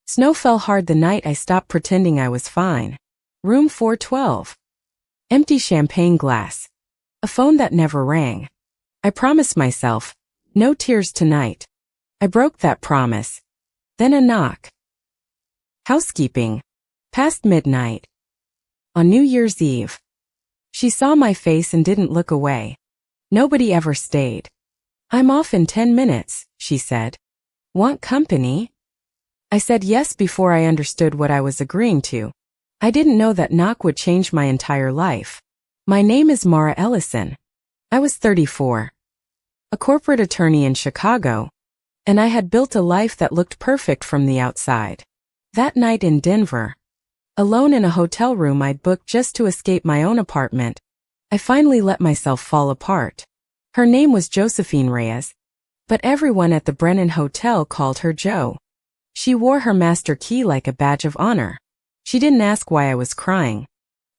Snow fell hard the night I stopped pretending I was fine. Room 412. Empty champagne glass. A phone that never rang. I promised myself, no tears tonight. I broke that promise. Then a knock. Housekeeping. Past midnight. On New Year's Eve. She saw my face and didn't look away. Nobody ever stayed. I'm off in 10 minutes, she said. Want company? I said yes before I understood what I was agreeing to. I didn't know that knock would change my entire life. My name is Mara Ellison. I was 34. A corporate attorney in Chicago. And I had built a life that looked perfect from the outside. That night in Denver, alone in a hotel room I'd booked just to escape my own apartment, I finally let myself fall apart. Her name was Josephine Reyes, but everyone at the Brennan Hotel called her Jo. She wore her master key like a badge of honor. She didn't ask why I was crying.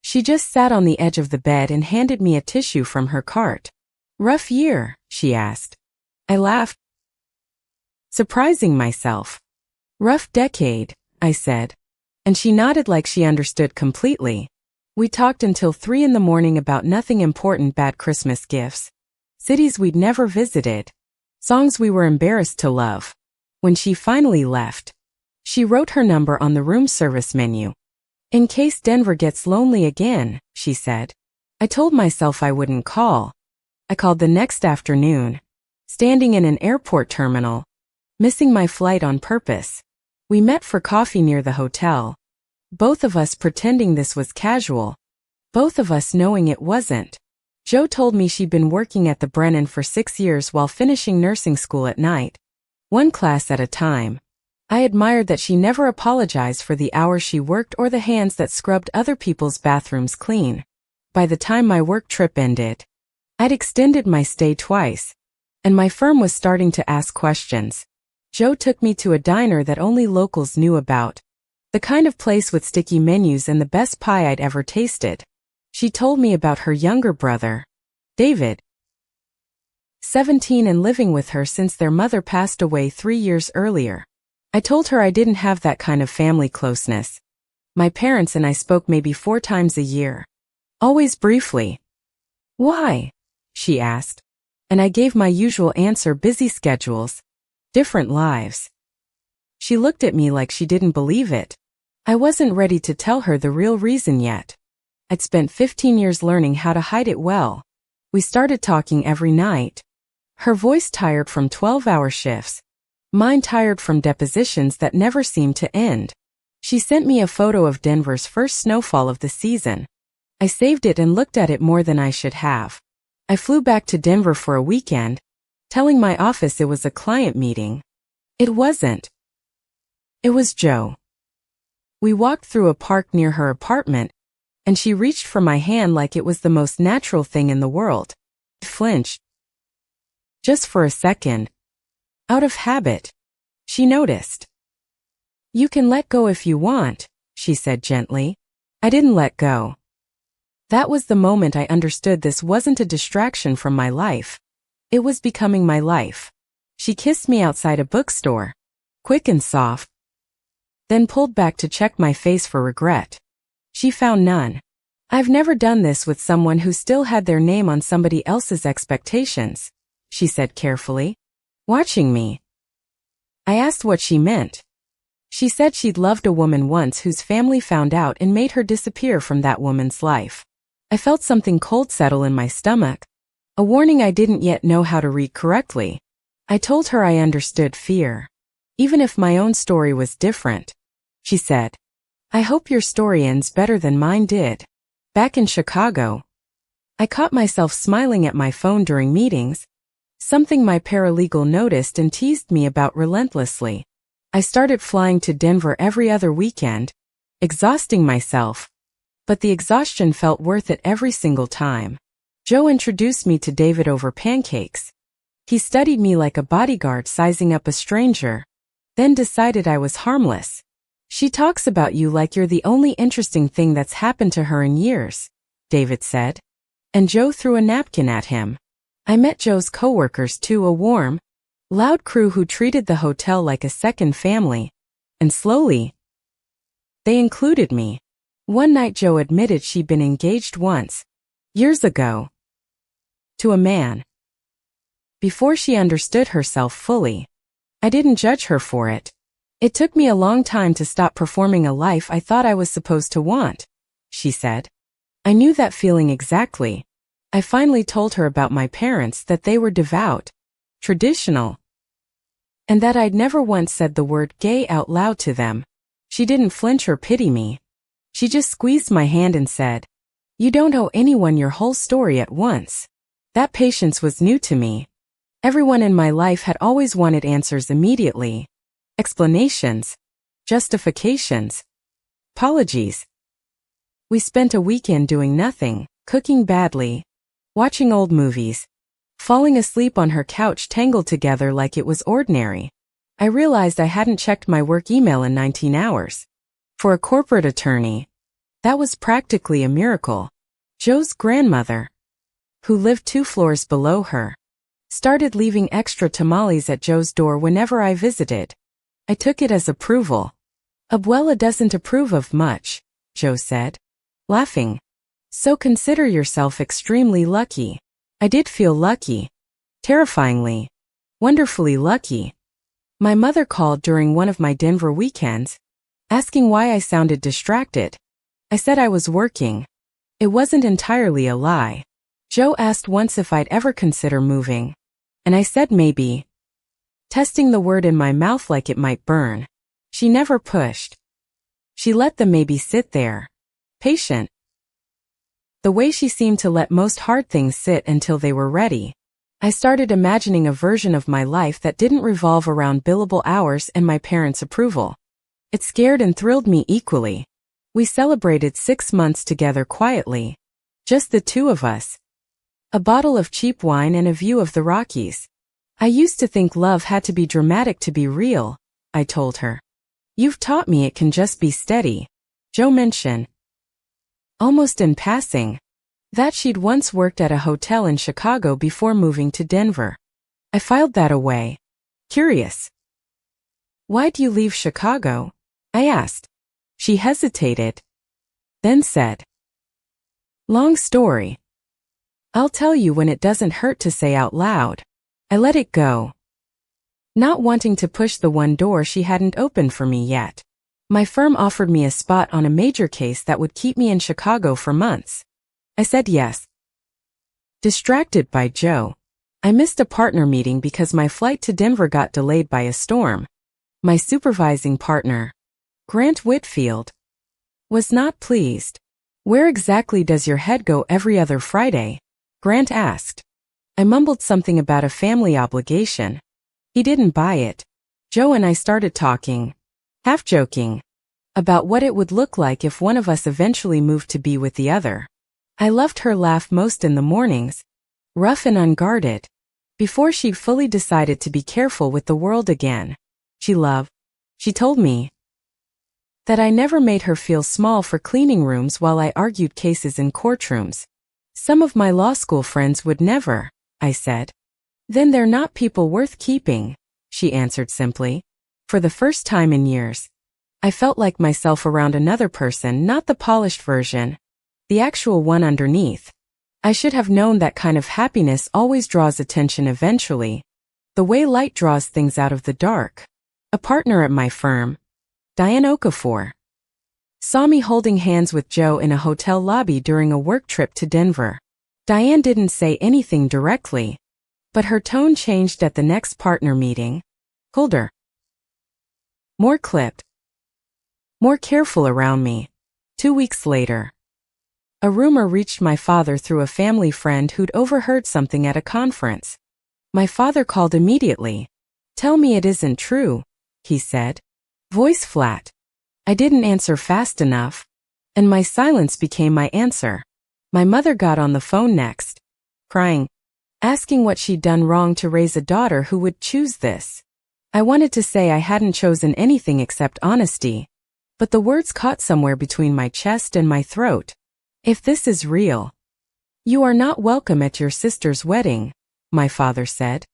She just sat on the edge of the bed and handed me a tissue from her cart. Rough year, she asked. I laughed, surprising myself. Rough decade, I said. And she nodded like she understood completely. We talked until 3 in the morning about nothing important, bad Christmas gifts, cities we'd never visited, songs we were embarrassed to love. When she finally left, she wrote her number on the room service menu. In case Denver gets lonely again, she said. I told myself I wouldn't call. I called the next afternoon, standing in an airport terminal, missing my flight on purpose. We met for coffee near the hotel. Both of us pretending this was casual. Both of us knowing it wasn't. Jo told me she'd been working at the Brennan for 6 years while finishing nursing school at night. One class at a time. I admired that she never apologized for the hours she worked or the hands that scrubbed other people's bathrooms clean. By the time my work trip ended, I'd extended my stay twice, and my firm was starting to ask questions. Jo took me to a diner that only locals knew about. The kind of place with sticky menus and the best pie I'd ever tasted. She told me about her younger brother, David, 17 and living with her since their mother passed away 3 years earlier. I told her I didn't have that kind of family closeness. My parents and I spoke maybe 4 times a year. Always briefly. Why? She asked. And I gave my usual answer, busy schedules. Different lives. She looked at me like she didn't believe it. I wasn't ready to tell her the real reason yet. I'd spent 15 years learning how to hide it well. We started talking every night. Her voice tired from 12-hour shifts. Mine tired from depositions that never seemed to end. She sent me a photo of Denver's first snowfall of the season. I saved it and looked at it more than I should have. I flew back to Denver for a weekend, telling my office it was a client meeting. It wasn't. It was Jo. We walked through a park near her apartment, and she reached for my hand like it was the most natural thing in the world. I flinched. Just for a second. Out of habit. She noticed. You can let go if you want, she said gently. I didn't let go. That was the moment I understood this wasn't a distraction from my life. It was becoming my life. She kissed me outside a bookstore, quick and soft, then pulled back to check my face for regret. She found none. I've never done this with someone who still had their name on somebody else's expectations, she said carefully, watching me. I asked what she meant. She said she'd loved a woman once whose family found out and made her disappear from that woman's life. I felt something cold settle in my stomach, a warning I didn't yet know how to read correctly. I told her I understood fear, even if my own story was different. She said, I hope your story ends better than mine did. Back in Chicago, I caught myself smiling at my phone during meetings, something my paralegal noticed and teased me about relentlessly. I started flying to Denver every other weekend, exhausting myself, but the exhaustion felt worth it every single time. Jo introduced me to David over pancakes. He studied me like a bodyguard sizing up a stranger, then decided I was harmless. She talks about you like you're the only interesting thing that's happened to her in years, David said. And Jo threw a napkin at him. I met Jo's coworkers too, a warm, loud crew who treated the hotel like a second family. And slowly, they included me. One night Joe admitted she'd been engaged once, years ago, to a man. Before she understood herself fully, I didn't judge her for it. It took me a long time to stop performing a life I thought I was supposed to want, she said. I knew that feeling exactly. I finally told her about my parents, that they were devout, traditional, and that I'd never once said the word gay out loud to them. She didn't flinch or pity me. She just squeezed my hand and said, "You don't owe anyone your whole story at once." That patience was new to me. Everyone in my life had always wanted answers immediately. Explanations, justifications, apologies. We spent a weekend doing nothing, cooking badly, watching old movies, falling asleep on her couch tangled together like it was ordinary. I realized I hadn't checked my work email in 19 hours. For a corporate attorney, that was practically a miracle. Joe's grandmother, who lived 2 floors below her, started leaving extra tamales at Joe's door whenever I visited. I took it as approval. Abuela doesn't approve of much, Joe said, laughing. So consider yourself extremely lucky. I did feel lucky. Terrifyingly, wonderfully lucky. My mother called during one of my Denver weekends, asking why I sounded distracted. I said I was working. It wasn't entirely a lie. Joe asked once if I'd ever consider moving, and I said maybe, testing the word in my mouth like it might burn. She never pushed. She let the maybe sit there, patient. The way she seemed to let most hard things sit until they were ready. I started imagining a version of my life that didn't revolve around billable hours and my parents' approval. It scared and thrilled me equally. We celebrated 6 months together quietly. Just the 2 of us. A bottle of cheap wine and a view of the Rockies. I used to think love had to be dramatic to be real, I told her. You've taught me it can just be steady, Joe mentioned, almost in passing, that she'd once worked at a hotel in Chicago before moving to Denver. I filed that away. Curious. Why'd you leave Chicago? I asked. She hesitated, then said, long story. I'll tell you when it doesn't hurt to say out loud. I let it go, not wanting to push the one door she hadn't opened for me yet. My firm offered me a spot on a major case that would keep me in Chicago for months. I said yes. Distracted by Joe, I missed a partner meeting because my flight to Denver got delayed by a storm. My supervising partner, Grant Whitfield, was not pleased. Where exactly does your head go every other Friday? Grant asked. I mumbled something about a family obligation. He didn't buy it. Joe and I started talking, half joking, about what it would look like if one of us eventually moved to be with the other. I loved her laugh most in the mornings, rough and unguarded, before she'd fully decided to be careful with the world again. She told me that I never made her feel small for cleaning rooms while I argued cases in courtrooms. Some of my law school friends would never, I said. Then they're not people worth keeping, she answered simply. For the first time in years, I felt like myself around another person, not the polished version, the actual one underneath. I should have known that kind of happiness always draws attention eventually, the way light draws things out of the dark. A partner at my firm, Diane Okafor, saw me holding hands with Joe in a hotel lobby during a work trip to Denver. Diane didn't say anything directly, but her tone changed at the next partner meeting, colder, more clipped, more careful around me. 2 weeks later, a rumor reached my father through a family friend who'd overheard something at a conference. My father called immediately. Tell me it isn't true, he said, voice flat. I didn't answer fast enough, and my silence became my answer. My mother got on the phone next, crying, asking what she'd done wrong to raise a daughter who would choose this. I wanted to say I hadn't chosen anything except honesty, but the words caught somewhere between my chest and my throat. If this is real, you are not welcome at your sister's wedding, my father said,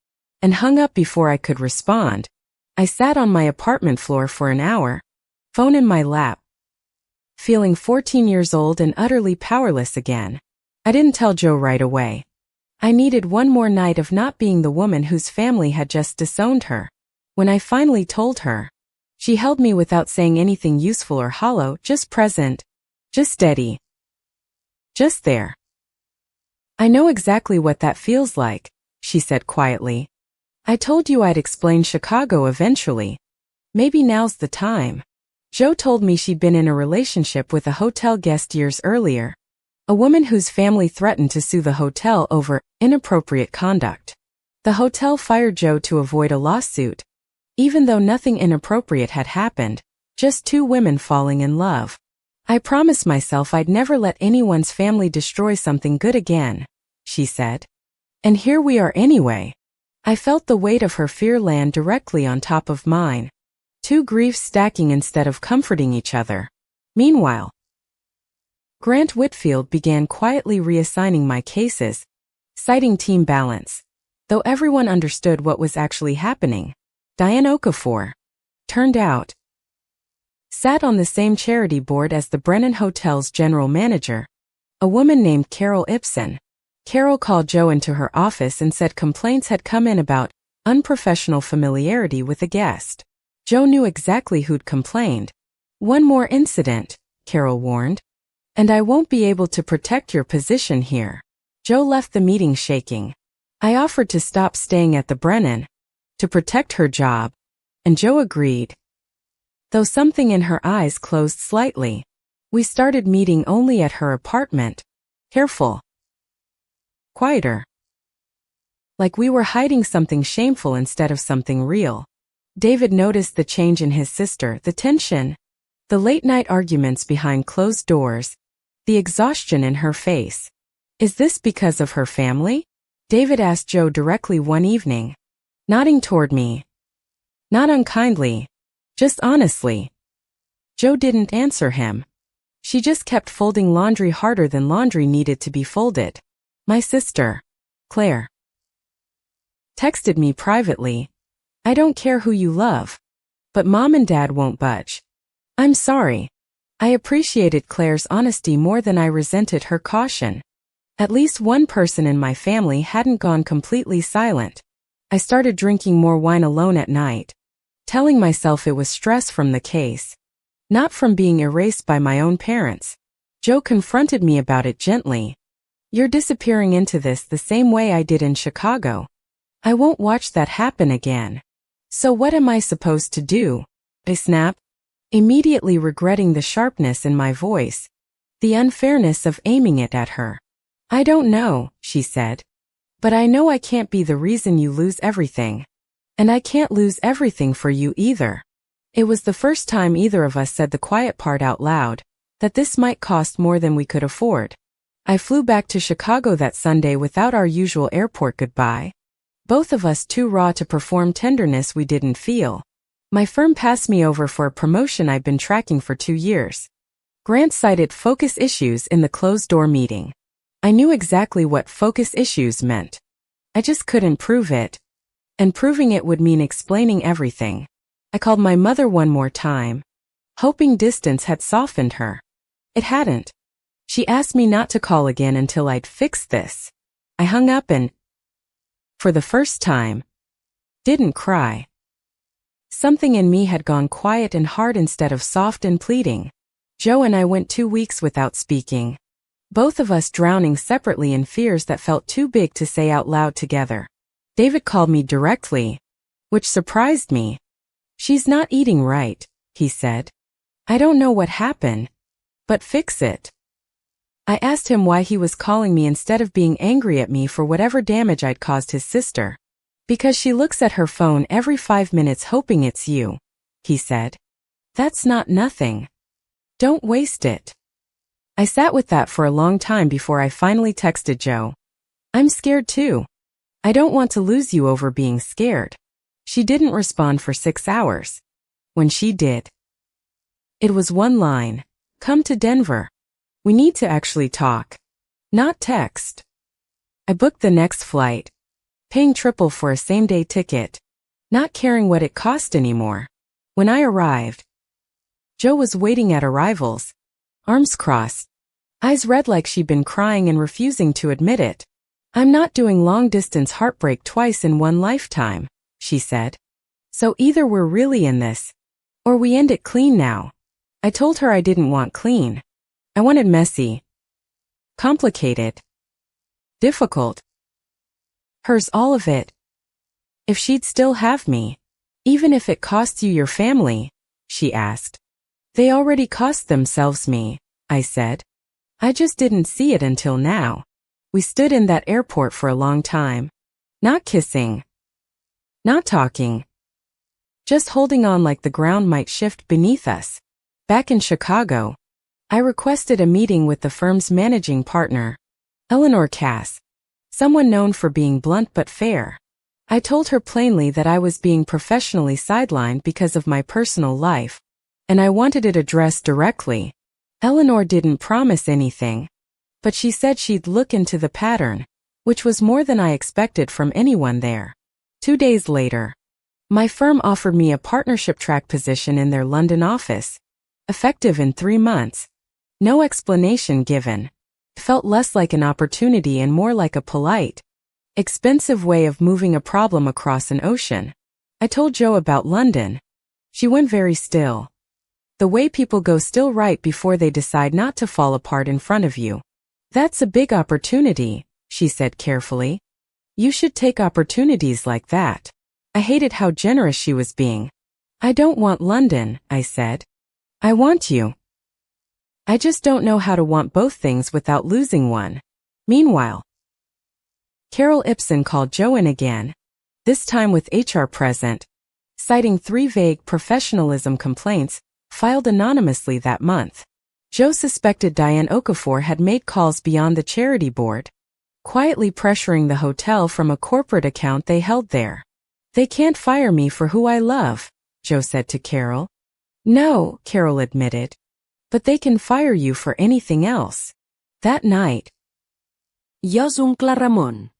and hung up before I could respond. I sat on my apartment floor for an hour, phone in my lap, feeling 14 years old and utterly powerless again. I didn't tell Joe right away. I needed one more night of not being the woman whose family had just disowned her. When I finally told her, she held me without saying anything useful or hollow, just present, just steady, just there. I know exactly what that feels like, she said quietly. I told you I'd explain Chicago eventually. Maybe now's the time. Joe told me she'd been in a relationship with a hotel guest years earlier, a woman whose family threatened to sue the hotel over inappropriate conduct. The hotel fired Joe to avoid a lawsuit, even though nothing inappropriate had happened, just two women falling in love. I promised myself I'd never let anyone's family destroy something good again, she said. And here we are anyway. I felt the weight of her fear land directly on top of mine. Two griefs stacking instead of comforting each other. Meanwhile, Grant Whitfield began quietly reassigning my cases, citing team balance. Though everyone understood what was actually happening, Diane Okafor, turned out, sat on the same charity board as the Brennan Hotel's general manager, a woman named Carol Ibsen. Carol called Joe into her office and said complaints had come in about unprofessional familiarity with a guest. Joe knew exactly who'd complained. One more incident, Carol warned, and I won't be able to protect your position here. Joe left the meeting shaking. I offered to stop staying at the Brennan, to protect her job, and Joe agreed. Though something in her eyes closed slightly. We started meeting only at her apartment. Careful. Quieter. Like we were hiding something shameful instead of something real. David noticed the change in his sister, the tension, the late-night arguments behind closed doors, the exhaustion in her face. Is this because of her family? David asked Joe directly one evening, nodding toward me. Not unkindly, just honestly. Joe didn't answer him. She just kept folding laundry harder than laundry needed to be folded. My sister, Claire, texted me privately. I don't care who you love, but Mom and Dad won't budge. I'm sorry. I appreciated Claire's honesty more than I resented her caution. At least one person in my family hadn't gone completely silent. I started drinking more wine alone at night, telling myself it was stress from the case, not from being erased by my own parents. Joe confronted me about it gently. You're disappearing into this the same way I did in Chicago. I won't watch that happen again. So what am I supposed to do? I snapped, immediately regretting the sharpness in my voice, the unfairness of aiming it at her. I don't know, she said. But I know I can't be the reason you lose everything. And I can't lose everything for you either. It was the first time either of us said the quiet part out loud, that this might cost more than we could afford. I flew back to Chicago that Sunday without our usual airport goodbye. Both of us too raw to perform tenderness we didn't feel. My firm passed me over for a promotion I'd been tracking for 2 years. Grant cited focus issues in the closed-door meeting. I knew exactly what focus issues meant. I just couldn't prove it. And proving it would mean explaining everything. I called my mother one more time, hoping distance had softened her. It hadn't. She asked me not to call again until I'd fixed this. I hung up and, for the first time, didn't cry. Something in me had gone quiet and hard instead of soft and pleading. Joe and I went 2 weeks without speaking, both of us drowning separately in fears that felt too big to say out loud together. David called me directly, which surprised me. She's not eating right, he said. I don't know what happened, but fix it. I asked him why he was calling me instead of being angry at me for whatever damage I'd caused his sister. Because she looks at her phone every 5 minutes hoping it's you, he said. That's not nothing. Don't waste it. I sat with that for a long time before I finally texted Joe. I'm scared too. I don't want to lose you over being scared. She didn't respond for 6 hours. When she did, it was one line. Come to Denver. We need to actually talk. Not text. I booked the next flight, paying triple for a same-day ticket. not caring what it cost anymore. When I arrived, Jo was waiting at arrivals, arms crossed, eyes red like she'd been crying and refusing to admit it. "I'm not doing long-distance heartbreak twice in one lifetime," she said. "So either we're really in this, or we end it clean now." I told her I didn't want clean. I wanted messy, complicated, difficult. Hers all of it. If she'd still have me, even if it costs you your family, she asked. "They already cost themselves me," I said. "I just didn't see it until now." We stood in that airport for a long time. Not kissing. Not talking. Just holding on like the ground might shift beneath us. Back in Chicago, I requested a meeting with the firm's managing partner, Eleanor Cass, someone known for being blunt but fair. I told her plainly that I was being professionally sidelined because of my personal life, and I wanted it addressed directly. Eleanor didn't promise anything, but she said she'd look into the pattern, which was more than I expected from anyone there. 2 days later, my firm offered me a partnership track position in their London office, effective in 3 months. No explanation given. It felt less like an opportunity and more like a polite, expensive way of moving a problem across an ocean. I told Jo about London. She went very still. The way people go still right before they decide not to fall apart in front of you. "That's a big opportunity," she said carefully. "You should take opportunities like that." I hated how generous she was being. "I don't want London," I said. "I want you. I just don't know how to want both things without losing one." Meanwhile, Carol Ibsen called Jo in again, this time with HR present, citing 3 vague professionalism complaints filed anonymously that month. Jo suspected Diane Okafor had made calls beyond the charity board, quietly pressuring the hotel from a corporate account they held there. "They can't fire me for who I love," Jo said to Carol. "No," Carol admitted, "but they can fire you for anything else." That night, Jos oncle Ramon,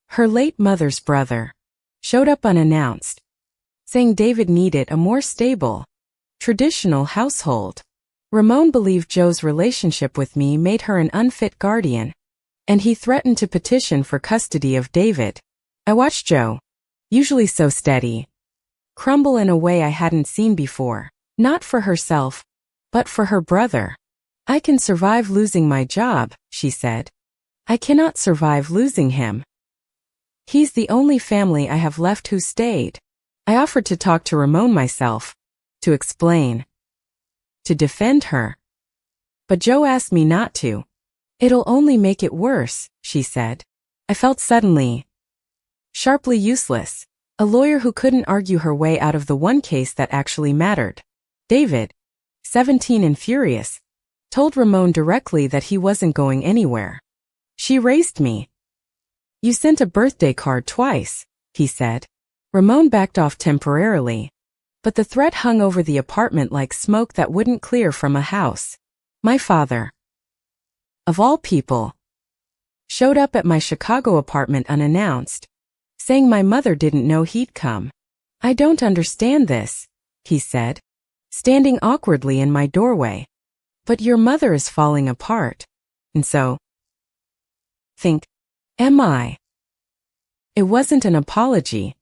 her late mother's brother, showed up unannounced, saying David needed a more stable, traditional household. Ramon believed Jo's relationship with me made her an unfit guardian, and he threatened to petition for custody of David. I watched Jo, usually so steady, crumble in a way I hadn't seen before, not for herself, but for her brother. "I can survive losing my job," she said. "I cannot survive losing him. He's the only family I have left who stayed." I offered to talk to Ramon myself, to explain, to defend her. But Jo asked me not to. "It'll only make it worse," she said. I felt suddenly, sharply useless, a lawyer who couldn't argue her way out of the one case that actually mattered. David, 17 and furious, told Ramon directly that he wasn't going anywhere. "She raised me." "You sent a birthday card twice," he said. Ramon backed off temporarily, but the threat hung over the apartment like smoke that wouldn't clear from a house. My father, of all people, showed up at my Chicago apartment unannounced, saying my mother didn't know he'd come. "I don't understand this," he said, standing awkwardly in my doorway. "But your mother is falling apart. And so, am I." It wasn't an apology.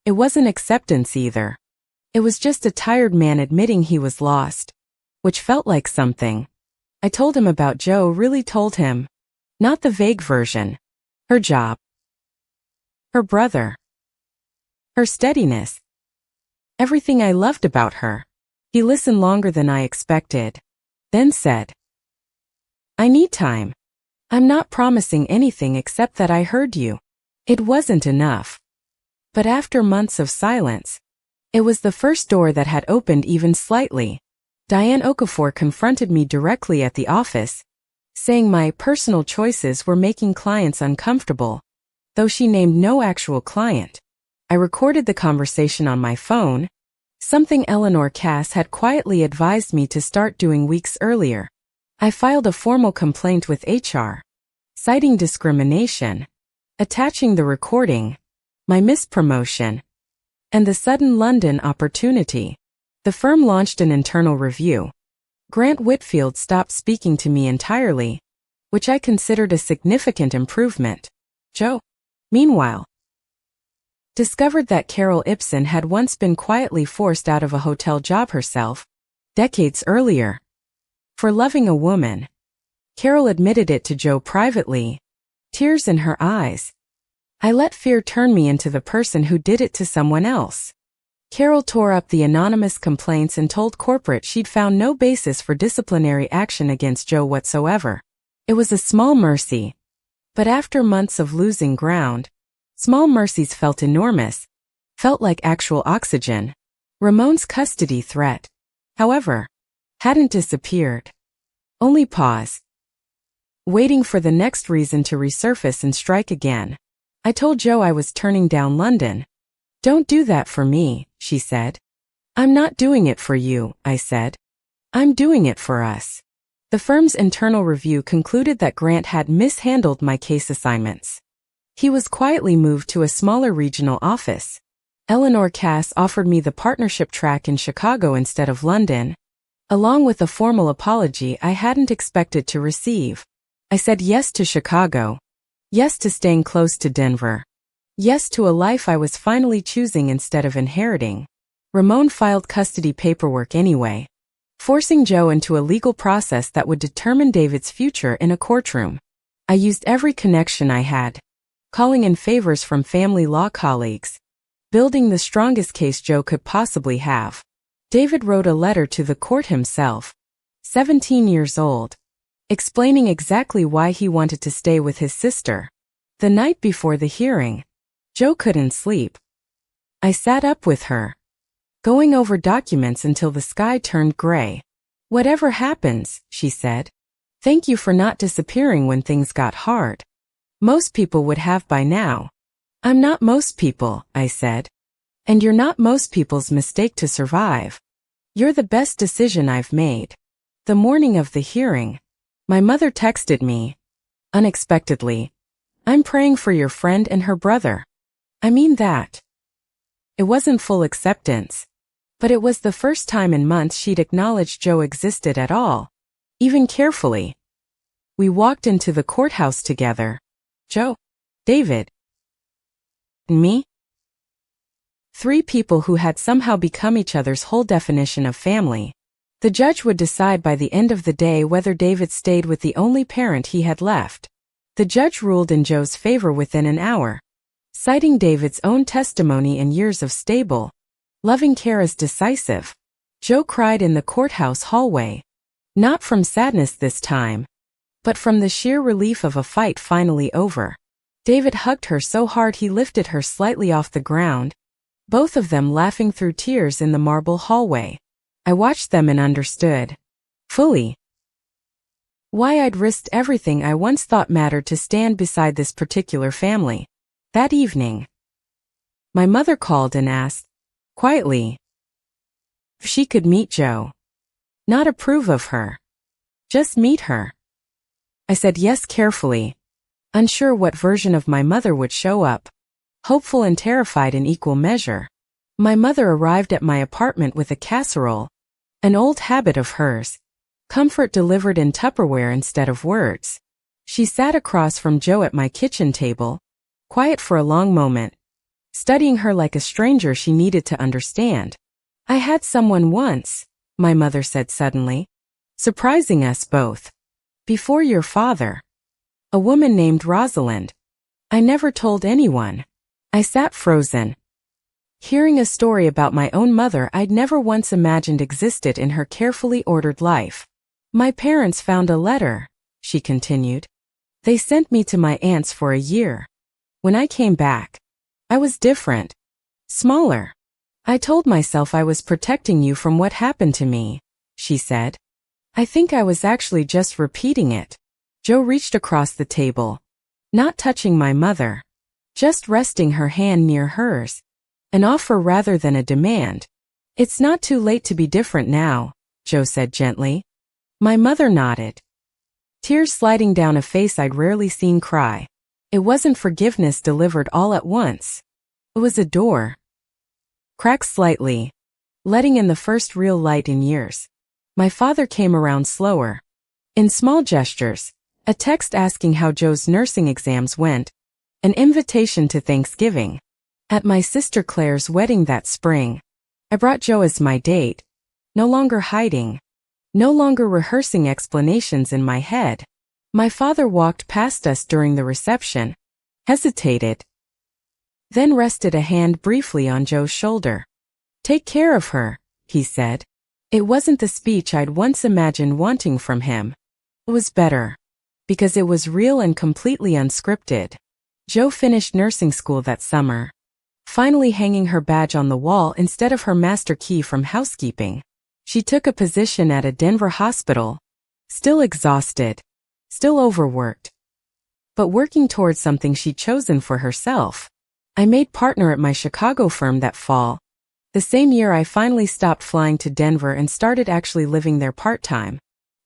It wasn't acceptance either. It was just a tired man admitting he was lost, which felt like something. I told him about Jo, really told him. Not the vague version. Her job. Her brother. Her steadiness. Everything I loved about her. He listened longer than I expected, then said, "I need time. I'm not promising anything except that I heard you." It wasn't enough. But after months of silence, it was the first door that had opened even slightly. Diane Okafor confronted me directly at the office, saying my personal choices were making clients uncomfortable, though she named no actual client. I recorded the conversation on my phone, something Eleanor Cass had quietly advised me to start doing weeks earlier. I filed a formal complaint with HR, citing discrimination, attaching the recording, my mispromotion, And the sudden London opportunity. The firm launched an internal review. Grant Whitfield stopped speaking to me entirely, which I considered a significant improvement. Joe, meanwhile, discovered that Carol Ibsen had once been quietly forced out of a hotel job herself, decades earlier, for loving a woman. Carol admitted it to Joe privately, tears in her eyes. I let fear turn me into the person who did it to someone else. Carol tore up the anonymous complaints and told corporate she'd found no basis for disciplinary action against Joe whatsoever. It was a small mercy. But after months of losing ground, small mercies felt enormous, felt like actual oxygen. Ramon's custody threat, however, hadn't disappeared. Only paused, waiting for the next reason to resurface and strike again. I told Joe I was turning down London. "Don't do that for me," she said. "I'm not doing it for you," I said. "I'm doing it for us." The firm's internal review concluded that Grant had mishandled my case assignments. He was quietly moved to a smaller regional office. Eleanor Cass offered me the partnership track in Chicago instead of London, along with a formal apology I hadn't expected to receive. I said yes to Chicago. Yes to staying close to Denver. Yes to a life I was finally choosing instead of inheriting. Ramon filed custody paperwork anyway, forcing Joe into a legal process that would determine David's future in a courtroom. I used every connection I had, calling in favors from family law colleagues, building the strongest case Joe could possibly have. David wrote a letter to the court himself, 17 years old, explaining exactly why he wanted to stay with his sister. The night before the hearing, Joe couldn't sleep. I sat up with her, going over documents until the sky turned gray. "Whatever happens," she said, "thank you for not disappearing when things got hard. Most people would have by now." "I'm not most people," I said. "And you're not most people's mistake to survive. You're the best decision I've made." The morning of the hearing, my mother texted me, unexpectedly, "I'm praying for your friend and her brother." I mean that. It wasn't full acceptance, but it was the first time in months she'd acknowledged Joe existed at all, even carefully. We walked into the courthouse together. Joe, David, and me. Three people who had somehow become each other's whole definition of family. The judge would decide by the end of the day whether David stayed with the only parent he had left. The judge ruled in Joe's favor within an hour, citing David's own testimony and years of stable, loving care as decisive. Joe cried in the courthouse hallway, not from sadness this time, but from the sheer relief of a fight finally over. David hugged her so hard he lifted her slightly off the ground, both of them laughing through tears in the marble hallway. I watched them and understood, fully, why I'd risked everything I once thought mattered to stand beside this particular family. That evening, my mother called and asked, quietly, if she could meet Joe. Not approve of her. Just meet her. I said yes carefully, unsure what version of my mother would show up, hopeful and terrified in equal measure. My mother arrived at my apartment with a casserole, an old habit of hers, comfort delivered in Tupperware instead of words. She sat across from Joe at my kitchen table, quiet for a long moment, studying her like a stranger she needed to understand. "I had someone once," my mother said suddenly, surprising us both. "Before your father. A woman named Rosalind. I never told anyone." I sat frozen, hearing a story about my own mother I'd never once imagined existed in her carefully ordered life. "My parents found a letter," she continued. "They sent me to my aunt's for a year. When I came back, I was different. Smaller. I told myself I was protecting you from what happened to me," she said. "I think I was actually just repeating it." Joe reached across the table, not touching my mother, just resting her hand near hers. An offer rather than a demand. "It's not too late to be different now," Joe said gently. My mother nodded, tears sliding down a face I'd rarely seen cry. It wasn't forgiveness delivered all at once. It was a door. cracked slightly, letting in the first real light in years. My father came around slower. In small gestures, a text asking how Joe's nursing exams went, an invitation to Thanksgiving. At my sister Claire's wedding that spring, I brought Joe as my date, no longer hiding, no longer rehearsing explanations in my head. My father walked past us during the reception, hesitated, then rested a hand briefly on Joe's shoulder. "Take care of her," he said. It wasn't the speech I'd once imagined wanting from him. It was better, because it was real and completely unscripted. Joe finished nursing school that summer, finally hanging her badge on the wall instead of her master key from housekeeping. She took a position at a Denver hospital, still exhausted, still overworked, but working towards something she'd chosen for herself. I made partner at my Chicago firm that fall. The same year I finally stopped flying to Denver and started actually living there part-time.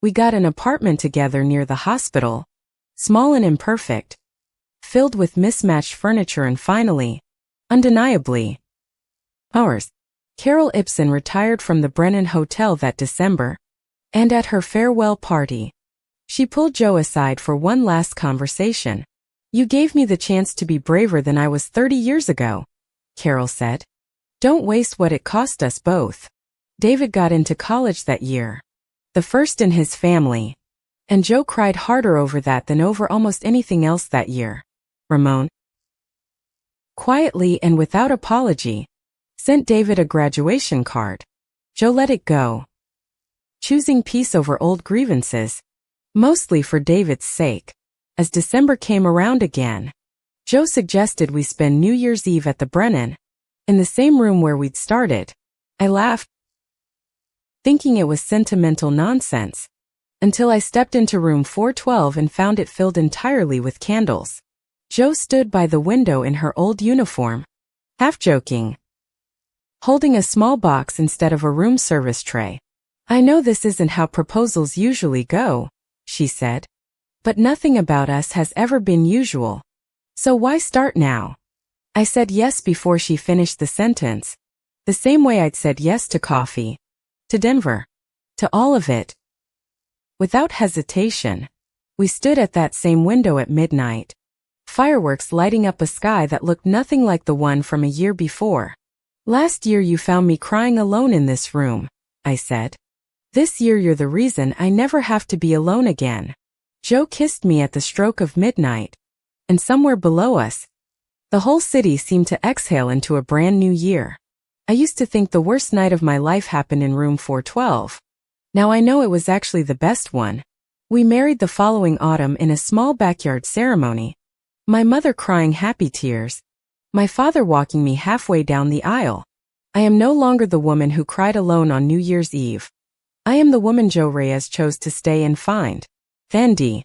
We got an apartment together near the hospital, small and imperfect, filled with mismatched furniture, and finally, undeniably, ours. Carol Ibsen retired from the Brennan Hotel that December, and at her farewell party, she pulled Joe aside for one last conversation. "You gave me the chance to be braver than I was 30 years ago," Carol said. "Don't waste what it cost us both." David got into college that year, the first in his family, and Joe cried harder over that than over almost anything else that year. Ramon, quietly and without apology, sent David a graduation card. Joe let it go, choosing peace over old grievances, mostly for David's sake. As December came around again, Joe suggested we spend New Year's Eve at the Brennan, in the same room where we'd started. I laughed, thinking it was sentimental nonsense, until I stepped into room 412 and found it filled entirely with candles. Joe stood by the window in her old uniform, half joking, holding a small box instead of a room service tray. "I know this isn't how proposals usually go," she said, "but nothing about us has ever been usual. So why start now?" I said yes before she finished the sentence, the same way I'd said yes to coffee, to Denver, to all of it. Without hesitation, we stood at that same window at midnight, fireworks lighting up a sky that looked nothing like the one from a year before. "Last year you found me crying alone in this room," I said. "This year you're the reason I never have to be alone again." Joe kissed me at the stroke of midnight, and somewhere below us, the whole city seemed to exhale into a brand new year. I used to think the worst night of my life happened in room 412. Now I know it was actually the best one. We married the following autumn in a small backyard ceremony, my mother crying happy tears, my father walking me halfway down the aisle. I am no longer the woman who cried alone on New Year's Eve. I am the woman Joe Reyes chose to stay and find. Fendi.